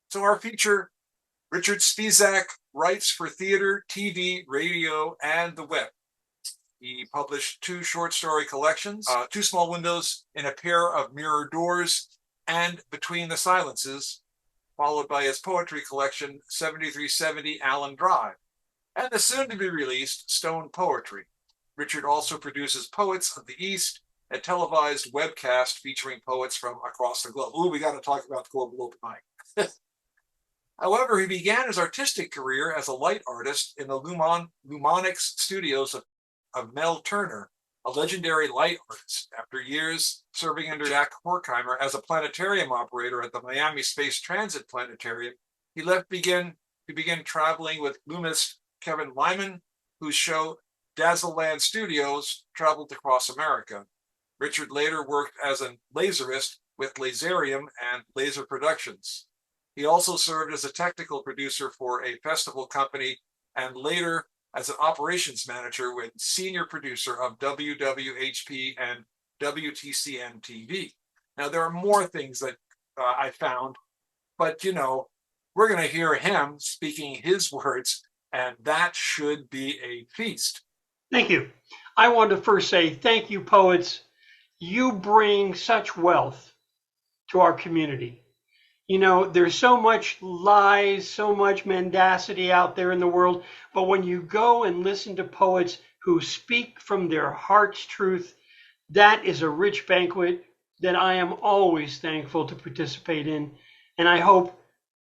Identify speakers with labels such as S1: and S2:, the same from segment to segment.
S1: So our feature, Richard Spisak writes for theater, TV, radio, and the web. He published 2 short story collections, Two Small Windows in a Pair of Mirror Doors, and Between the Silences, followed by his poetry collection, 7370 Allen Drive, and the soon-to-be-released Stone Poetry. Richard also produces Poets of the East, a televised webcast featuring poets from across the globe. Ooh, we got to talk about the globe tonight. However, he began his artistic career as a light artist in the Lumonics studios of Mel Turner, a legendary light artist. After years serving under Jack Horkheimer as a planetarium operator at the Miami Space Transit Planetarium, he left to begin traveling with lumist Kevin Lyman, whose show Dazzleland Studios traveled across America. Richard later worked as a laserist with Laserium and Laser Productions. He also served as a technical producer for a festival company and later as an operations manager and senior producer of WWHP and WTCN TV. Now, there are more things that I found, but we're going to hear him speaking his words, and that should be a feast.
S2: Thank you. I want to first say thank you, poets. You bring such wealth to our community. There's so much lies, so much mendacity out there in the world, but when you go and listen to poets who speak from their heart's truth, that is a rich banquet that I am always thankful to participate in. And I hope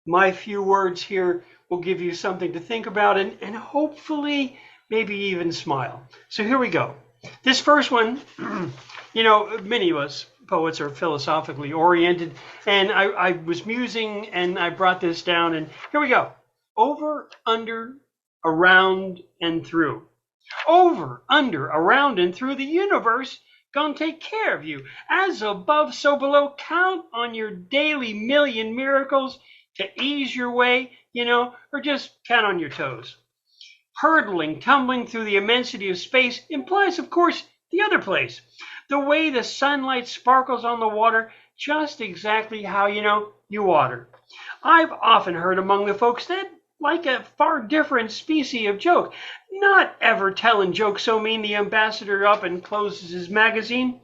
S2: my few words here will give you something to think about and hopefully maybe even smile. So here we go. This first one, many of us poets are philosophically oriented, and I was musing and I brought this down, and here we go. Over, under, around, and through. Over, under, around, and through the universe gonna take care of you. As above, so below. Count on your daily million miracles to ease your way, or just count on your toes. Hurtling, tumbling through the immensity of space implies, of course, the other place. The way the sunlight sparkles on the water, just exactly how you water. I've often heard among the folks that like a far different species of joke. Not ever telling jokes so mean the ambassador up and closes his magazine.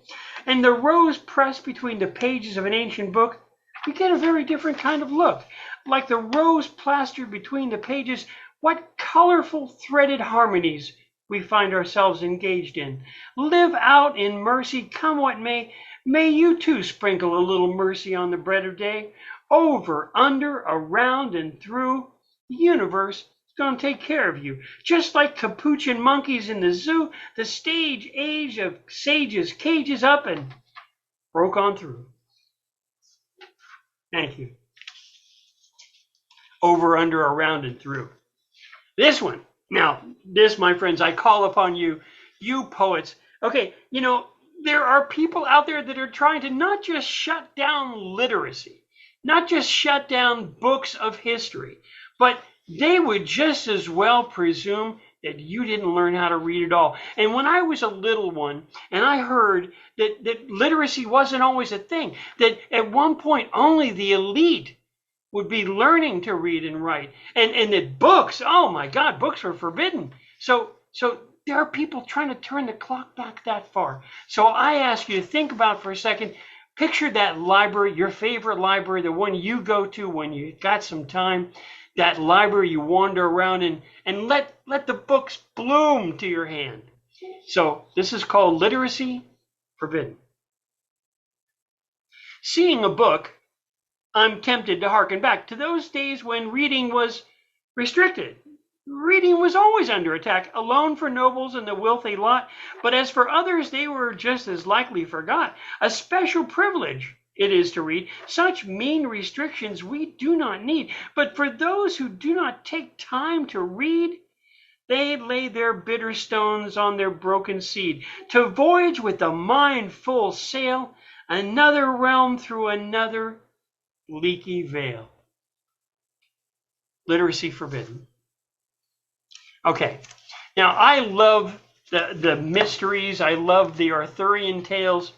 S2: And the rose pressed between the pages of an ancient book, we get a very different kind of look. Like the rose plastered between the pages, what colorful threaded harmonies we find ourselves engaged in. Live out in mercy, come what may. May you too sprinkle a little mercy on the bread of day. Over, under, around, and through, the universe is going to take care of you. Just like capuchin monkeys in the zoo, the stage age of sages cages up and broke on through. Thank you. Over, under, around, and through. This one. Now, this, my friends, I call upon you, you poets. Okay, there are people out there that are trying to not just shut down literacy, not just shut down books of history, but they would just as well presume that you didn't learn how to read at all. And when I was a little one, and I heard that literacy wasn't always a thing, that at one point only the elite would be learning to read and write, and that books, oh my God, books were forbidden. So there are people trying to turn the clock back that far. So I ask you to think about for a second, picture that library, your favorite library, the one you go to when you got some time, that library you wander around in, and let the books bloom to your hand. So this is called literacy forbidden. Seeing a book, I'm tempted to hearken back to those days when reading was restricted. Reading was always under attack, alone for nobles and the wealthy lot, but as for others, they were just as likely forgot. A special privilege it is to read. Such mean restrictions we do not need, but for those who do not take time to read, they lay their bitter stones on their broken seed, to voyage with a mind full sail, another realm through another leaky veil. Literacy forbidden. Okay, now I love the mysteries. I love the Arthurian tales,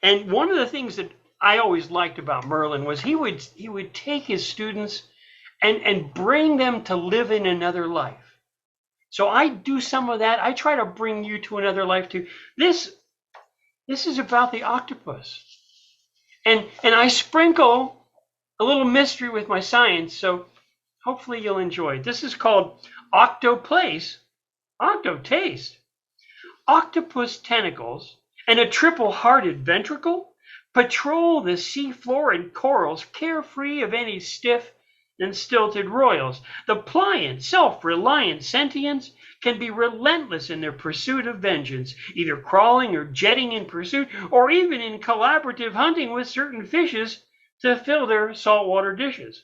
S2: and one of the things that I always liked about Merlin was he would take his students and bring them to live in another life. So I do some of that. I try to bring you to another life too. This is about the octopus. And I sprinkle a little mystery with my science, so hopefully you'll enjoy it. This is called Octoplace, Octotaste. Octopus tentacles and a triple-hearted ventricle patrol the seafloor and corals, carefree of any stiff and stilted royals. The pliant, self-reliant sentients can be relentless in their pursuit of vengeance, either crawling or jetting in pursuit, or even in collaborative hunting with certain fishes to fill their saltwater dishes.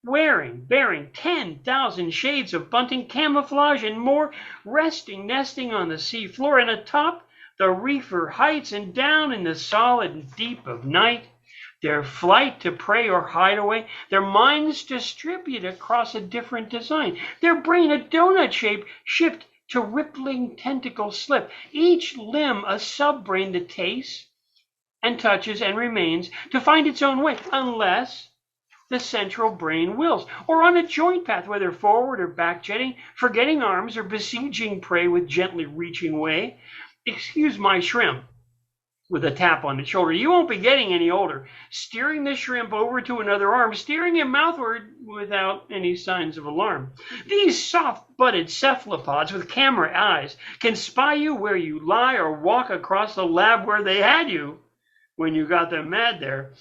S2: Bearing 10,000 shades of bunting, camouflage, and more, nesting on the sea floor, and atop the reefer heights, and down in the solid deep of night. Their flight to prey or hideaway, their minds distribute across a different design. Their brain a donut shape, shipped to rippling tentacle slip. Each limb a sub-brain that tastes and touches and remains to find its own way, unless the central brain wills, or on a joint path, whether forward or back jetting, forgetting arms, or besieging prey with gently reaching way. Excuse my shrimp, with a tap on the shoulder. You won't be getting any older. Steering the shrimp over to another arm, steering him mouthward without any signs of alarm. These soft-butted cephalopods with camera eyes can spy you where you lie or walk across the lab where they had you when you got them mad there.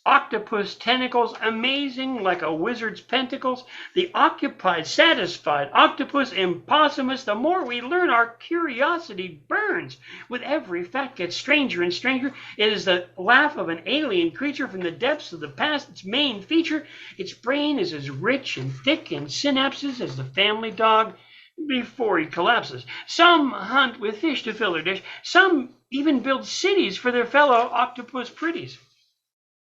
S2: Octopus tentacles, amazing like a wizard's pentacles. The occupied, satisfied octopus impossimus. The more we learn, our curiosity burns. With every fact gets stranger and stranger. It is the laugh of an alien creature from the depths of the past, its main feature. Its brain is as rich and thick in synapses as the family dog before he collapses. Some hunt with fish to fill their dish. Some even build cities for their fellow octopus pretties.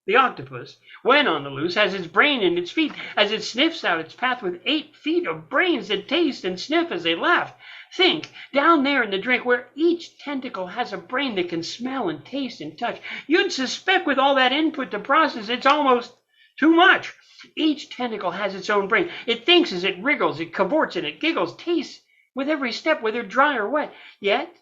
S2: The octopus, when on the loose, has its brain in its feet as it sniffs out its path with 8 feet of brains that taste and sniff as they laugh. Think, down there in the drink where each tentacle has a brain that can smell and taste and touch. You'd suspect with all that input to process, it's almost too much. Each tentacle has its own brain. It thinks as it wriggles, it cavorts, and it giggles, tastes with every step, whether dry or wet. Yet,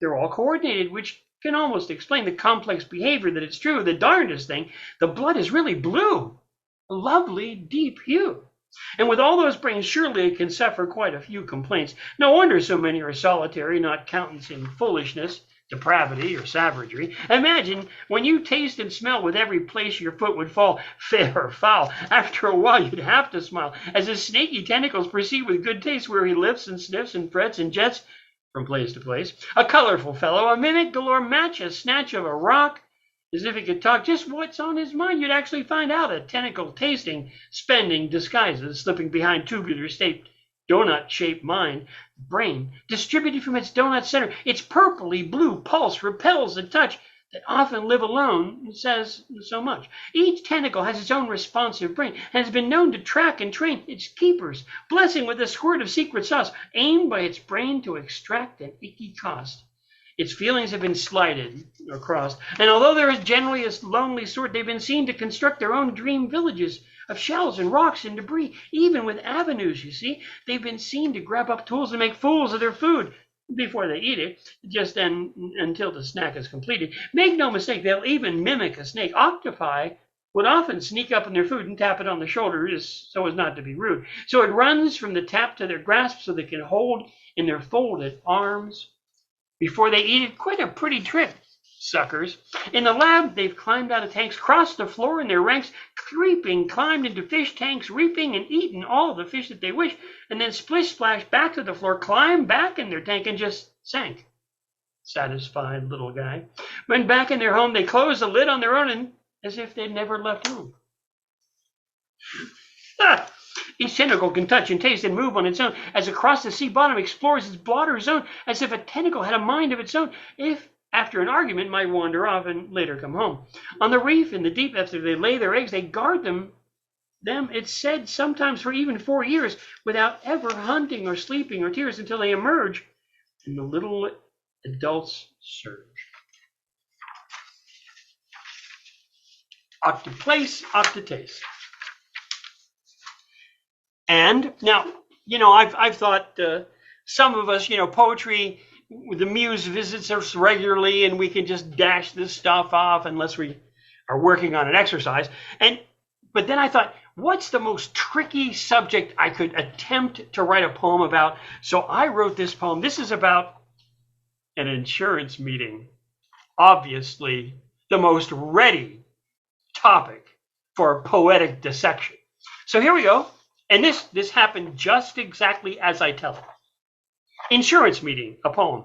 S2: they're all coordinated, which can almost explain the complex behavior that it's true. The darndest thing, the blood is really blue, a lovely deep hue. And with all those brains, surely it can suffer quite a few complaints. No wonder so many are solitary, not countenancing foolishness, depravity, or savagery. Imagine when you taste and smell with every place your foot would fall, fair or foul. After a while, you'd have to smile as his snaky tentacles proceed with good taste, where he lifts and sniffs and frets and jets from place to place. A colorful fellow, a mimic galore, match a snatch of a rock, as if he could talk just what's on his mind. You'd actually find out a tentacle tasting, spending disguises, slipping behind tubular-shaped, donut-shaped mind, brain, distributed from its donut center. Its purpley blue pulse repels the touch that often live alone. It says so much. Each tentacle has its own responsive brain and has been known to track and train its keepers, blessing with a squirt of secret sauce, aimed by its brain to extract an icky cost. Its feelings have been slighted or crossed, and although there is generally a lonely sort, they've been seen to construct their own dream villages of shells and rocks and debris, even with avenues, you see. They've been seen to grab up tools and make fools of their food before they eat it, just then until the snack is completed. Make no mistake, they'll even mimic a snake. Octopi would often sneak up on their food and tap it on the shoulder so as not to be rude. So it runs from the tap to their grasp so they can hold in their folded arms before they eat it. Quite a pretty trick, suckers. In the lab, they've climbed out of tanks, crossed the floor in their ranks, climbed into fish tanks, reaping and eaten all the fish that they wish, and then splish splash back to the floor, climbed back in their tank, and just sank. Satisfied little guy. When back in their home, they closed the lid on their own, and as if they'd never left home. Each tentacle can touch and taste and move on its own, as across the sea bottom explores its blotter zone, as if a tentacle had a mind of its own. If, after an argument, might wander off and later come home. On the reef, in the deep, after they lay their eggs, they guard them, it's said, sometimes for even 4 years, without ever hunting or sleeping or tears, until they emerge and the little adults surge. Octoplace, octotaste. And now, I've thought some of us, poetry, the muse visits us regularly, and we can just dash this stuff off unless we are working on an exercise. But then I thought, what's the most tricky subject I could attempt to write a poem about? So I wrote this poem. This is about an insurance meeting. Obviously, the most ready topic for poetic dissection. So here we go. And this happened just exactly as I tell it. Insurance meeting, a poem.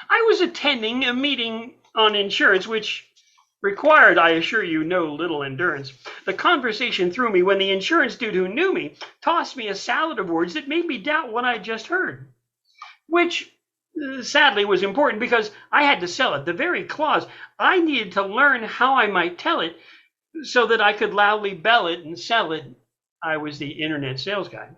S2: I was attending a meeting on insurance, which required, I assure you, no little endurance. The conversation threw me when the insurance dude who knew me tossed me a salad of words that made me doubt what I just heard, which sadly was important because I had to sell it. The very clause I needed to learn how I might tell it so that I could loudly bell it and sell it. I was the internet sales guy.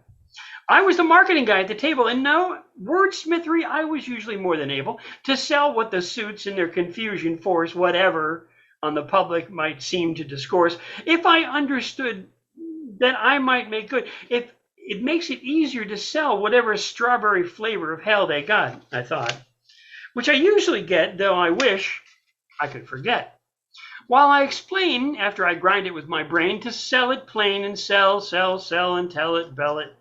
S2: I was the marketing guy at the table, and no wordsmithery, I was usually more than able to sell what the suits in their confusion force whatever on the public might seem to discourse. If I understood that I might make good, if it makes it easier to sell whatever strawberry flavor of hell they got, I thought, which I usually get, though I wish I could forget. While I explain, after I grind it with my brain, to sell it plain and sell, and tell it, bell it.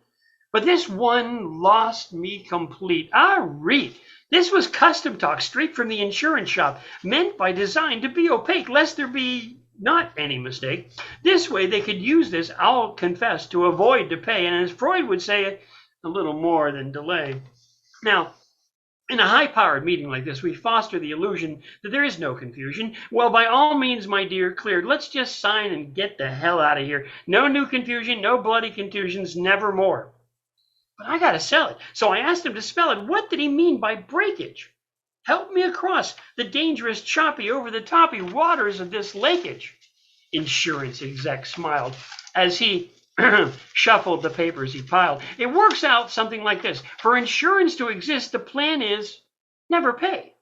S2: But this one lost me complete. Read. This was custom talk straight from the insurance shop, meant by design to be opaque, lest there be not any mistake. This way they could use this, I'll confess, to avoid to pay, and as Freud would say, a little more than delay. Now, in a high-powered meeting like this, we foster the illusion that there is no confusion. Well, by all means, my dear, cleared. Let's just sign and get the hell out of here. No new confusion, no bloody contusions, never more. But I got to sell it. So I asked him to spell it. What did he mean by breakage? Help me across the dangerous, choppy, over-the-toppy waters of this lakeage. Insurance exec smiled as he shuffled the papers he piled. It works out something like this. For insurance to exist, the plan is never pay.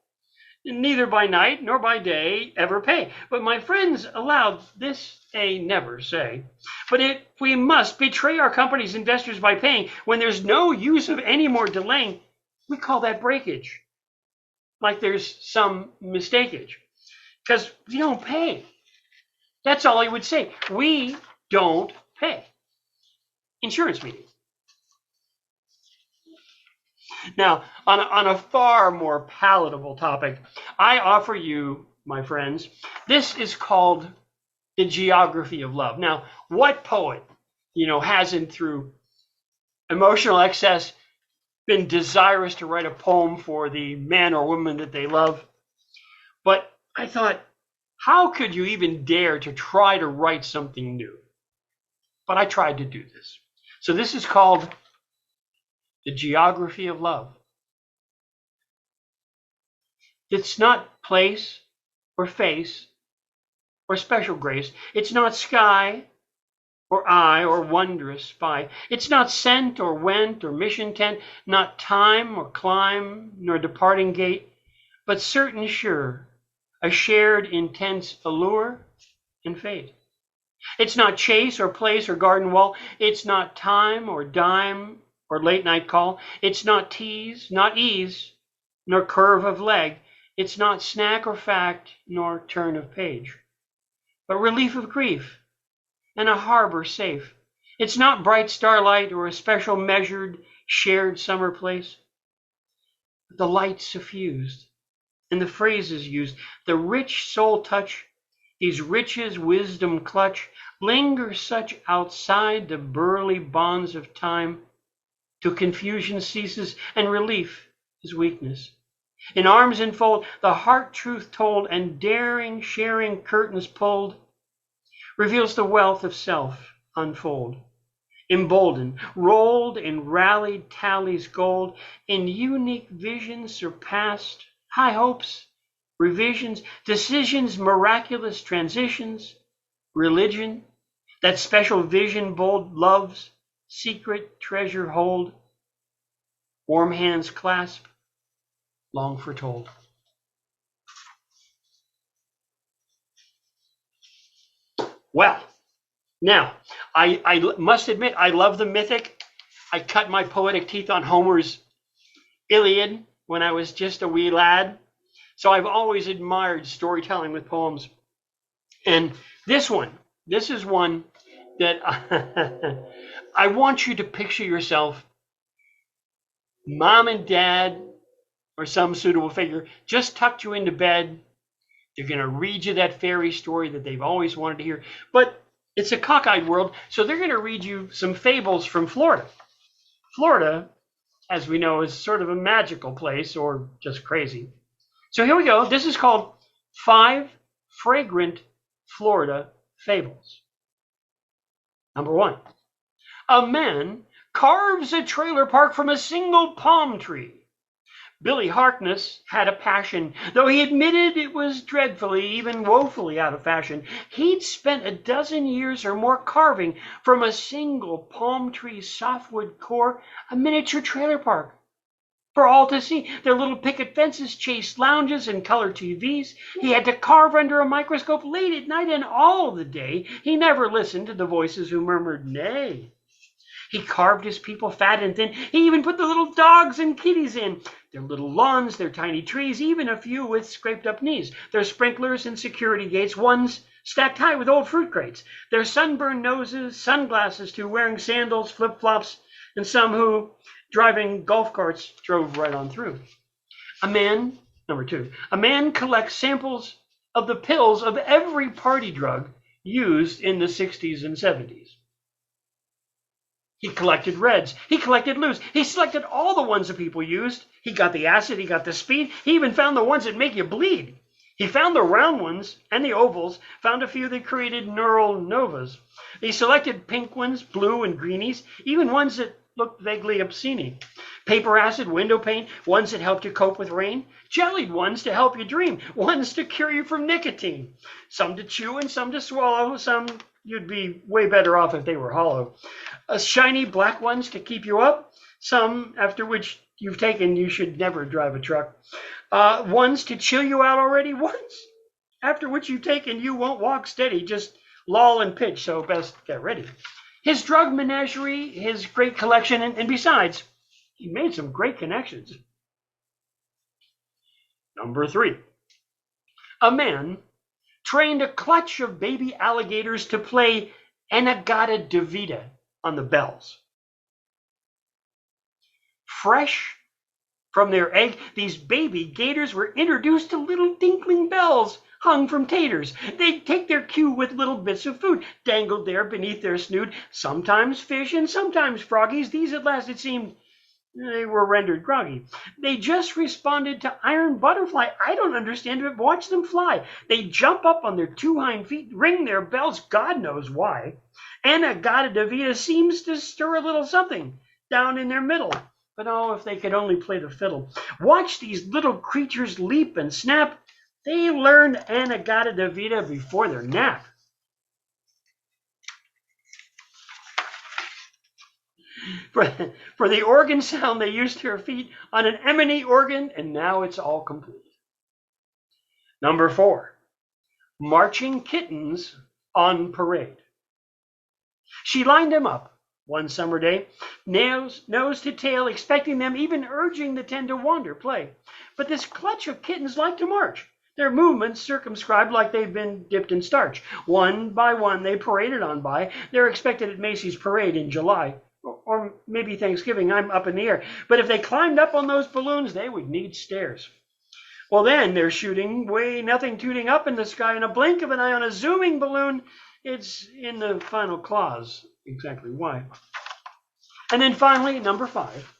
S2: Neither by night nor by day ever pay. But my friends allowed this a never say. But if we must betray our company's investors by paying when there's no use of any more delaying, we call that breakage. Like there's some mistakeage. Because we don't pay. That's all he would say. We don't pay. Insurance meeting. Now, on a far more palatable topic, I offer you, my friends, this is called the geography of love. Now, what poet, hasn't through emotional excess been desirous to write a poem for the man or woman that they love? But I thought, how could you even dare to try to write something new? But I tried to do this. So this is called the geography of love. It's not place or face or special grace. It's not sky or eye or wondrous spy. It's not scent or went or mission tent, not time or climb nor departing gate, but certain sure, a shared intense allure and fate. It's not chase or place or garden wall. It's not time or dime or late night call. It's not tease, not ease, nor curve of leg. It's not snack or fact, nor turn of page, but relief of grief and a harbor safe. It's not bright starlight or a special measured, shared summer place, but the light suffused and the phrases used, the rich soul touch, these riches wisdom clutch, linger such outside the burly bonds of time, till confusion ceases and relief is weakness. In arms enfold, the heart truth told, and daring sharing curtains pulled, reveals the wealth of self unfold. Emboldened, rolled in rallied tallies gold, in unique visions surpassed, high hopes, revisions, decisions, miraculous transitions, religion, that special vision bold, love's secret treasure hold, warm hands clasp, long foretold. Well, now, I must admit, I love the mythic. I cut my poetic teeth on Homer's Iliad when I was just a wee lad. So I've always admired storytelling with poems. And this is one that I want you to picture yourself, mom and dad, or some suitable figure, just tucked you into bed. They're going to read you that fairy story that they've always wanted to hear. But it's a cockeyed world, so they're going to read you some fables from Florida. Florida, as we know, is sort of a magical place, or just crazy. So here we go. This is called 5 Fragrant Florida Fables. Number 1. A man carves a trailer park from a single palm tree. Billy Harkness had a passion, though he admitted it was dreadfully, even woefully out of fashion. He'd spent a dozen years or more carving from a single palm tree softwood core a miniature trailer park for all to see. Their little picket fences, chased lounges, and color TVs. He had to carve under a microscope late at night and all the day. He never listened to the voices who murmured nay. He carved his people fat and thin. He even put the little dogs and kitties in. Their little lawns, their tiny trees, even a few with scraped up knees. Their sprinklers and security gates, ones stacked high with old fruit crates. Their sunburned noses, sunglasses too, wearing sandals, flip-flops, and some who, driving golf carts, drove right on through. Number 2, a man collects samples of the pills of every party drug used in the 60s and 70s. He collected reds. He collected blues. He selected all the ones that people used. He got the acid. He got the speed. He even found the ones that make you bleed. He found the round ones and the ovals, found a few that created neural novas. He selected pink ones, blue and greenies, even ones that looked vaguely obscene. Paper acid, window paint, ones that helped you cope with rain. Jellied ones to help you dream. Ones to cure you from nicotine. Some to chew and some to swallow. Some you'd be way better off if they were hollow. Shiny black ones to keep you up. Some after which you've taken you should never drive a truck. Ones to chill you out already. Ones after which you've taken you won't walk steady, just loll and pitch, so best get ready. His drug menagerie, his great collection, and besides, he made some great connections. Number 3. A man trained a clutch of baby alligators to play Anagata Davida on the bells. Fresh from their egg, these baby gators were introduced to little tinkling bells hung from taters. They'd take their cue with little bits of food dangled there beneath their snoot, sometimes fish and sometimes froggies. These at last, it seemed, they were rendered groggy. They just responded to iron butterfly. I don't understand it. Watch them fly. They jump up on their 2 hind feet, ring their bells, God knows why. Anagata Davida seems to stir a little something down in their middle. But oh, if they could only play the fiddle. Watch these little creatures leap and snap. They learned Anagata Davida before their nap. For the organ sound, they used their feet on an Emini organ, and now it's all complete. Number 4, marching kittens on parade. She lined them up one summer day, nose to tail, expecting them, even urging the 10 to wander, play. But this clutch of kittens liked to march, their movements circumscribed like they've been dipped in starch. One by one, they paraded on by. They're expected at Macy's Parade in July. Or maybe Thanksgiving, I'm up in the air. But if they climbed up on those balloons, they would need stairs. Well, then they're shooting way nothing, tooting up in the sky in a blink of an eye on a zooming balloon. It's in the final clause exactly why. And then finally, number 5.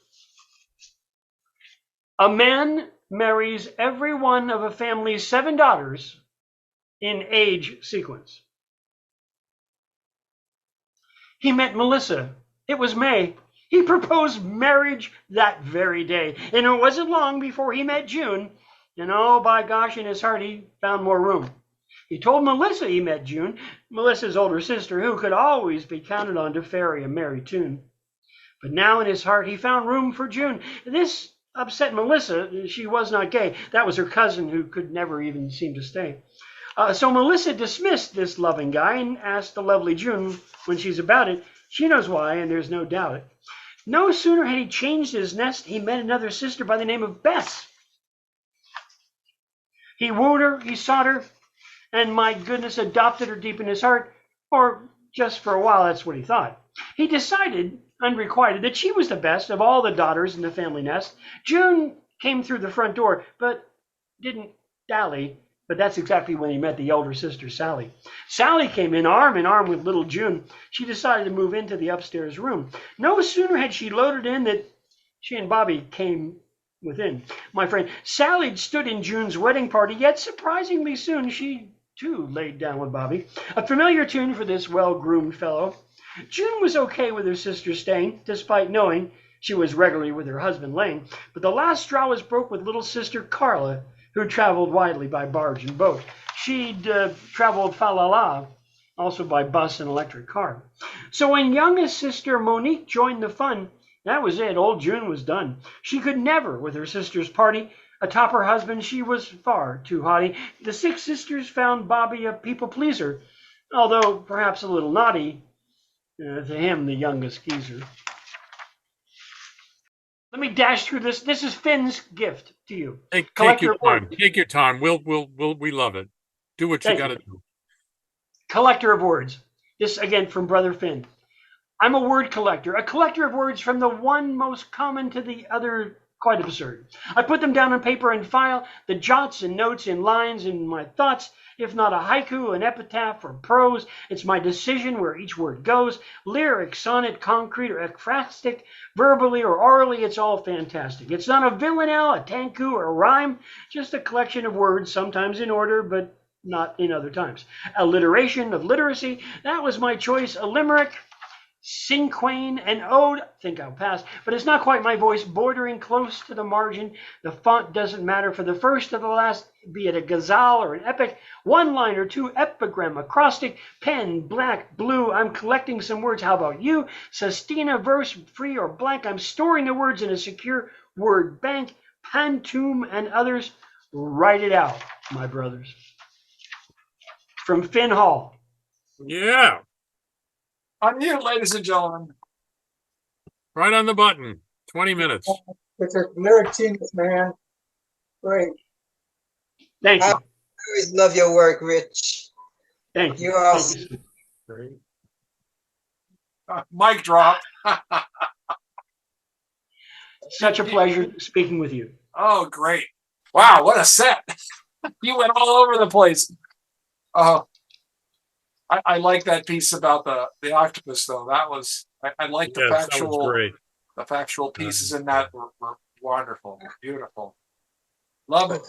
S2: A man marries every one of a family's 7 daughters in age sequence. He met Melissa. It was May. He proposed marriage that very day. And it wasn't long before he met June. And oh, by gosh, in his heart, he found more room. He told Melissa he met June, Melissa's older sister, who could always be counted on to ferry a merry tune. But now in his heart, he found room for June. This upset Melissa. She was not gay. That was her cousin who could never even seem to stay. So Melissa dismissed this loving guy and asked the lovely June when she's about it. She knows why, and there's no doubt it. No sooner had he changed his nest, he met another sister by the name of Bess. He wooed her, he sought her, and my goodness, adopted her deep in his heart, or just for a while, that's what he thought. He decided, unrequited, that she was the best of all the daughters in the family nest. June came through the front door, but didn't dally. But that's exactly when he met the elder sister, Sally. Sally came in arm with little June. She decided to move into the upstairs room. No sooner had she loaded in that she and Bobby came within. My friend Sally stood in June's wedding party, yet surprisingly soon she too laid down with Bobby. A familiar tune for this well-groomed fellow. June was okay with her sister staying, despite knowing she was regularly with her husband Lane. But the last straw was broke with little sister Carla, who traveled widely by barge and boat. She'd traveled fa-la-la, also by bus and electric car. So when youngest sister Monique joined the fun, that was it. Old June was done. She could never, with her sister's party, atop her husband. She was far too haughty. The six sisters found Bobby a people-pleaser, although perhaps a little naughty, to him, the youngest geezer. Let me dash through this. This is Finn's gift to you.
S3: Take your time. Take your time. We love it. Do what you got to do.
S2: Collector of words. This again from Brother Finn. I'm a word collector, a collector of words from the one most common to the other quite absurd. I put them down on paper and file, the jots and notes in lines in my thoughts. If not a haiku, an epitaph, or prose, it's my decision where each word goes. Lyric, sonnet, concrete, or ekphrastic, verbally or orally, it's all fantastic. It's not a villanelle, a tanku, or a rhyme, just a collection of words, sometimes in order, but not in other times. Alliteration of literacy, that was my choice. A limerick, cinquain, an ode, think I'll pass, but it's not quite my voice, bordering close to the margin. The font doesn't matter for the first or the last, be it a ghazal or an epic, one line or two, epigram, acrostic, pen, black, blue. I'm collecting some words. How about you? Sestina, verse, free or blank. I'm storing the words in a secure word bank. Pantoum and others, write it out, my brothers. From Finn Hall.
S3: Yeah.
S1: On you, ladies and gentlemen.
S3: Right on the button. 20 minutes.
S4: It's a lyric genius, man. Great.
S2: Thank you.
S4: I always love your work, Rich.
S2: Thank you.
S4: You're awesome.
S3: Great.
S1: Mic drop.
S2: Such a pleasure speaking with you.
S1: Oh, great. Wow, what a set. You went all over the place. I like that piece about the octopus, though. That was I like the factual pieces in that were wonderful, beautiful. Love it.